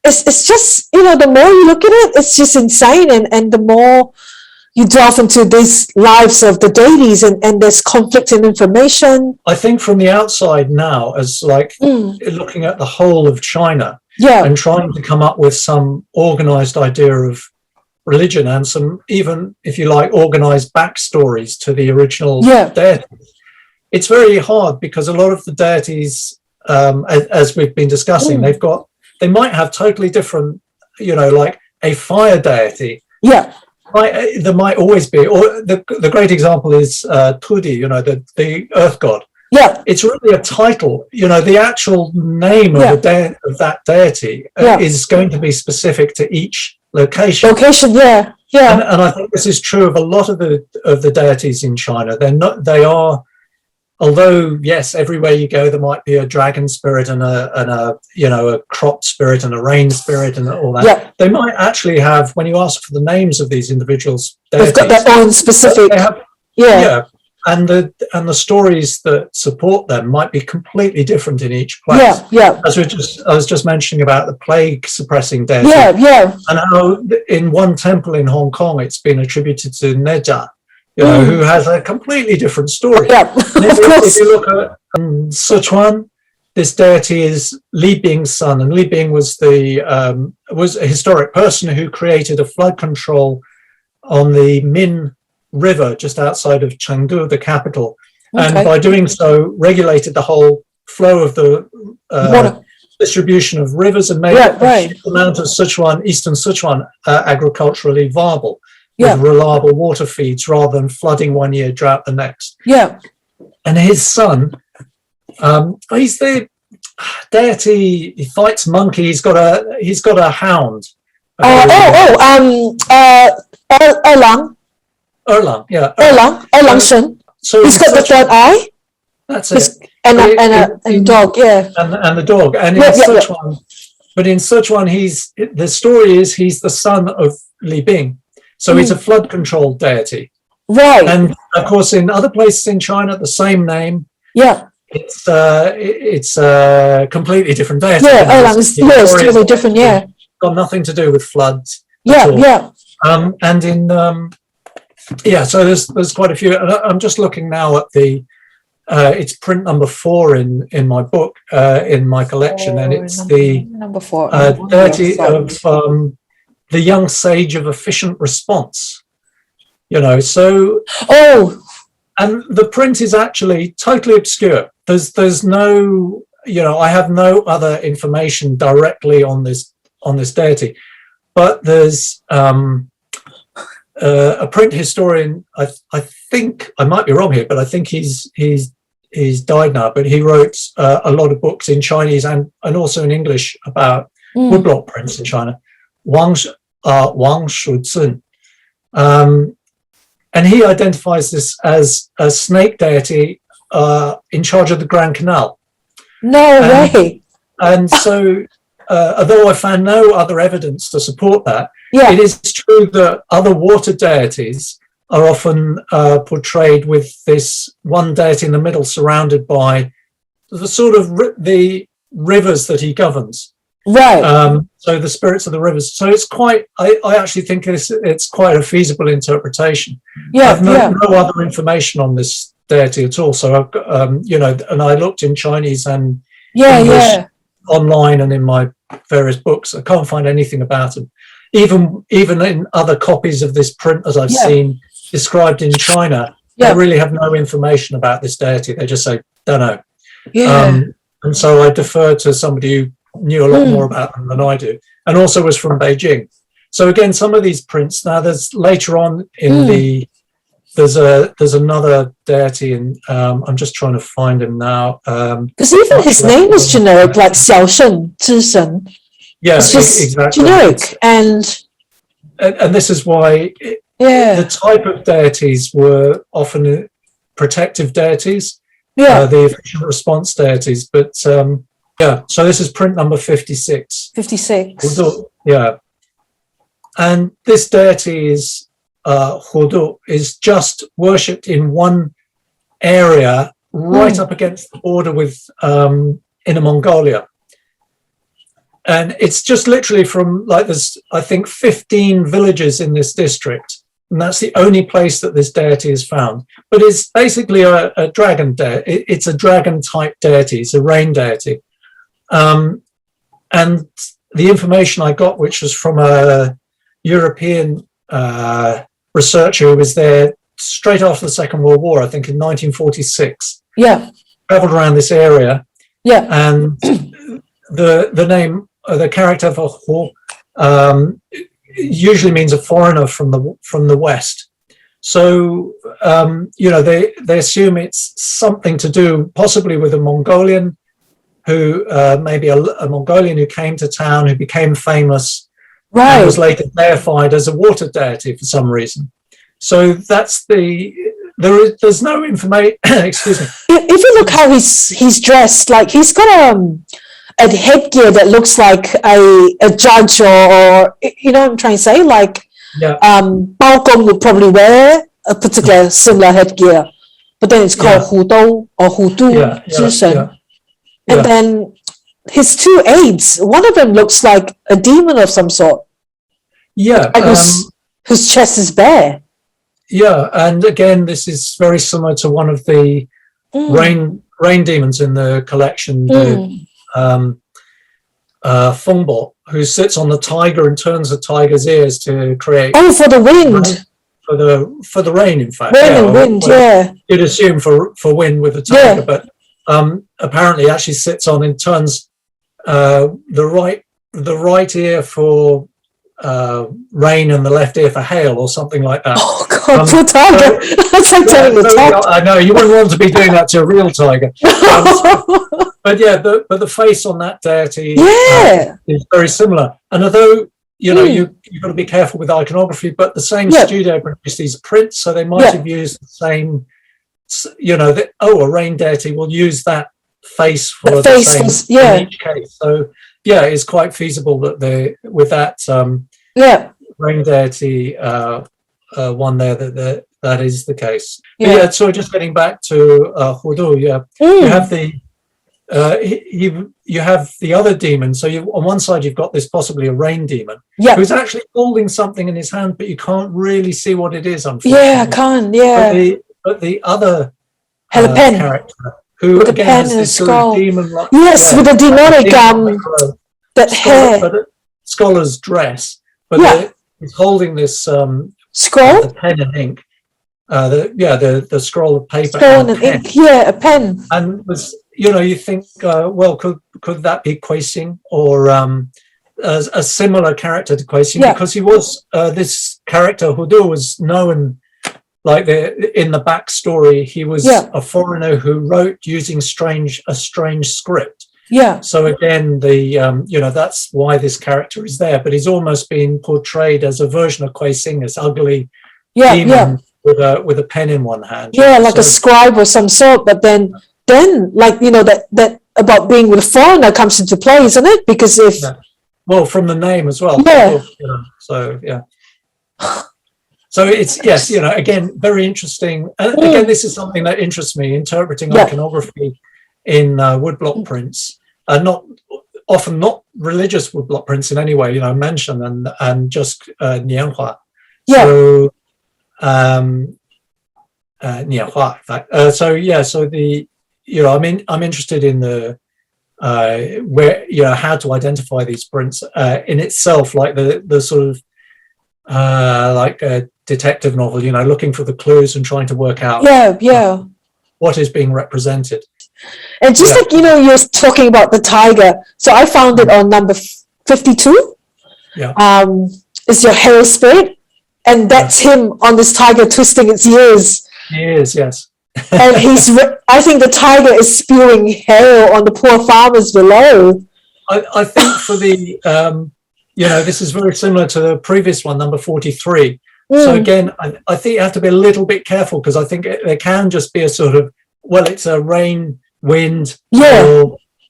it's just, the more you look at it, it's just insane. And the more you delve into these lives of the deities, and there's conflicting information. I think from the outside now, as like looking at the whole of China, and trying to come up with some organized idea of religion and some, even if you like, organized backstories to the original deities. It's very hard because a lot of the deities, as we've been discussing, they might have totally different, like a fire deity. There might always be, or the great example is Tudi, the earth god. It's really a title. The actual name of of that deity is going to be specific to each location. And I think this is true of a lot of the deities in China. They are. Although, yes, everywhere you go, there might be a dragon spirit and a crop spirit and a rain spirit and all that. They might actually have, when you ask for the names of these individuals, they've got their own specific. And the stories that support them might be completely different in each place. As I was just mentioning about the plague suppressing deity. And how in one temple in Hong Kong, it's been attributed to Neja. Who has a completely different story. If you look at Sichuan, this deity is Li Bing's son, and Li Bing was a historic person who created a flood control on the Min River just outside of Chengdu, the capital, and by doing so, regulated the whole flow of the distribution of rivers and made the amount of Sichuan, eastern Sichuan, agriculturally viable. With reliable water feeds rather than flooding one year, drought the next. And his son, he's the deity. He fights monkeys. He's got a hound. Erlang. Erlang Shen. So he's got the third eye. That's it. And a dog. And the dog. And in Sichuan, but in Sichuan, the story is he's the son of Li Bing. So he's a flood control deity. And of course, in other places in China, the same name. It's a completely different deity. It's totally different. Got nothing to do with floods. And in so there's quite a few. I'm just looking now at it's print number 4 in my book, in my collection, and it's the number 4 deity of the young sage of efficient response, and the print is actually totally obscure. There's no, I have no other information directly on this deity, but there's a print historian. I think I might be wrong here, but I think he's died now. But he wrote a lot of books in Chinese and also in English about woodblock prints in China. Wang Shuzhen. And he identifies this as a snake deity in charge of the Grand Canal. No way. And so, although I found no other evidence to support that, it is true that other water deities are often portrayed with this one deity in the middle surrounded by the sort of the rivers that he governs. So the spirits of the rivers. So it's quite. I actually think it's quite a feasible interpretation. I have no other information on this deity at all. So I've got, and I looked in Chinese and English online and in my various books. I can't find anything about him. Even in other copies of this print, as I've seen described in China, they really have no information about this deity. They just say, don't know. And so I defer to somebody who knew a lot more about them than I do, and also was from Beijing. So again, some of these prints, now there's later on in there's another deity, and I'm just trying to find him now. Because even his name is generic, like Xiao Shen, Zhi Shen. It's just exactly generic. And this is why the type of deities were often protective deities, the efficient response deities. But so this is print number 56. 56. And this deity is Hudu, is just worshipped in one area right up against the border with Inner Mongolia. and it's just literally from like there's I think 15 villages in this district, and that's the only place that this deity is found. But it's basically a dragon deity. It's a dragon type deity. It's a rain deity, and the information I got, which was from a European researcher who was there straight after the Second World War, I think in 1946. Yeah. Traveled around this area. Yeah. And the name, the character for Hu, usually means a foreigner from the West. So, they assume it's something to do possibly with a Mongolian who, maybe a Mongolian who came to town, who became famous, right, and was later deified as a water deity for some reason. So that's there's no information. Excuse me. If you look how he's dressed, like he's got a headgear that looks like a judge, or you know what I'm trying to say, like Bao Gong would probably wear a particular similar headgear, but then it's called Hu Dou or Hu Du Zhishen. And then his two aides, one of them looks like a demon of some sort. Yeah. Whose chest is bare. Yeah, and again, this is very similar to one of the rain demons in the collection, Fengbo, who sits on the tiger and turns the tiger's ears to create. Oh, for the wind. For the rain, in fact. Rain and wind, You'd assume for wind with the tiger, but apparently actually sits on and turns the right ear for rain and the left ear for hail, or something like that. Oh God, poor tiger! That's like telling the tiger. I know you wouldn't want to be doing that to a real tiger. But but the face on that deity is very similar. And although you've got to be careful with iconography, but the same studio produced these prints, so they might have used the same. A rain deity will use that face for the same in each case. So it's quite feasible that with that rain deity one there that is the case. So just getting back to Hu Du, you have you have the other demon. So on one side you've got this possibly a rain demon who's actually holding something in his hand, but you can't really see what it is. Unfortunately, I can't. But the other character who with again a pen has and a this skull. sort of demon-like, with a demonic that hair, but a scholar's dress, but he's holding this scroll, the pen and ink, the scroll of paper, scroll and ink, a pen, and was you think could that be Kuei-Xing or a similar character to Kuei-Xing, because he was this character Hu Du was known. Like in the backstory, he was a foreigner who wrote using a strange script. Yeah. So again, that's why this character is there. But he's almost been portrayed as a version of Kuei-Xing, this ugly demon with a pen in one hand. Yeah, like a scribe or some sort. But then like that about being with a foreigner comes into play, isn't it? Because if from the name as well. So it's again very interesting, and again this is something that interests me, interpreting iconography in woodblock prints, not religious woodblock prints in any way, mention and just Nianhua. So Nianhua, in fact. I'm interested in the where how to identify these prints in itself, like the sort of like a detective novel, looking for the clues and trying to work out what is being represented. And just like you're talking about the tiger, so I found it on number 52. It's your hero spirit, and that's him on this tiger twisting its ears. He is, yes. And I think the tiger is spewing hell on the poor farmers below. I think for the this is very similar to the previous one, number 43. So again, I think you have to be a little bit careful, because I think there can just be a sort of, it's a rain, wind,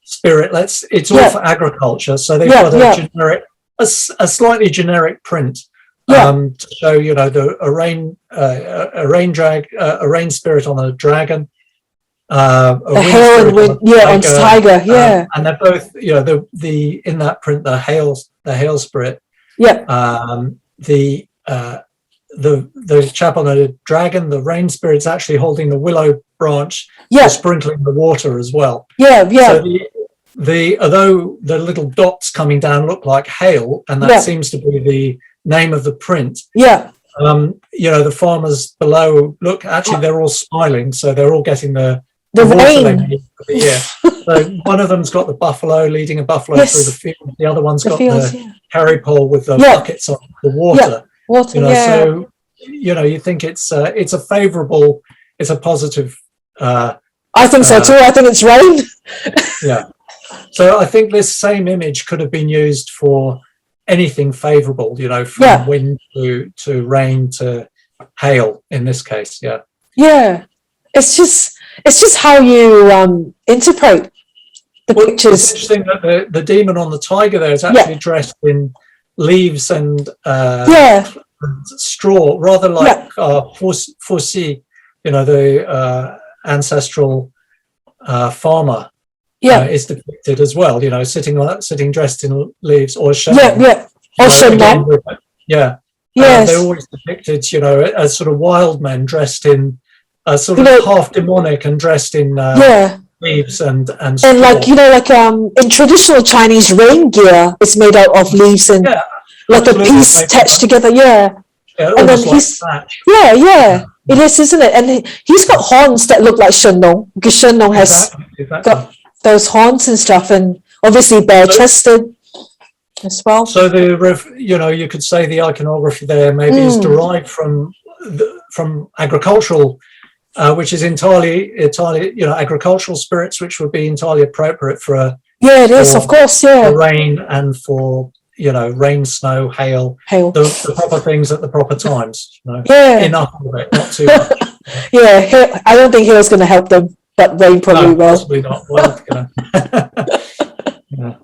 spirit. It's all for agriculture. So they've got a generic, a slightly generic print to show, a rain spirit on a dragon. The hail and wind, yeah, on tiger, yeah. And they're both, you know, the in that print, the hail spirit. Yeah. The chap on the dragon, the rain spirit's actually holding the willow branch, yeah, sprinkling the water as well. Yeah, yeah. So although the little dots coming down look like hail, and that seems to be the name of the print. Yeah. You know, the farmers below look, actually they're all smiling, so they're all getting the rain. So one of them's got the buffalo, leading a buffalo through the field. The other one's got the carry pole with the buckets on the water. Water, you know, so you know, you think it's a favourable, it's a positive. I think so too. I think it's rain. Yeah. So I think this same image could have been used for anything favourable. You know, from wind to rain to hail in this case. Yeah. Yeah. It's just how you interpret the pictures. It's interesting that the demon on the tiger there is actually dressed in leaves and straw, rather like Fosi, you know, the ancestral farmer is depicted as well, you know, sitting dressed in leaves, or Shenlong. Or Shenlong. They're always depicted, you know, as sort of wild men dressed in sort of half demonic and dressed in leaves and straw. And like, you know, like in traditional Chinese rain gear, it's made out of leaves and like a piece attached together. And then he's it is, isn't it? And he's got horns that look like Shenlong, because Shenlong has got those horns and stuff, and obviously bare-chested as well. So you know, you could say the iconography there maybe is derived from agricultural, which is entirely, you know, agricultural spirits, which would be entirely appropriate for it is, of course, for rain and for, you know, rain, snow, hail. The proper things at the proper times. You know? Enough of it, not too much. I don't think hail's going to help them, but rain probably will. Possibly not. Well, you know.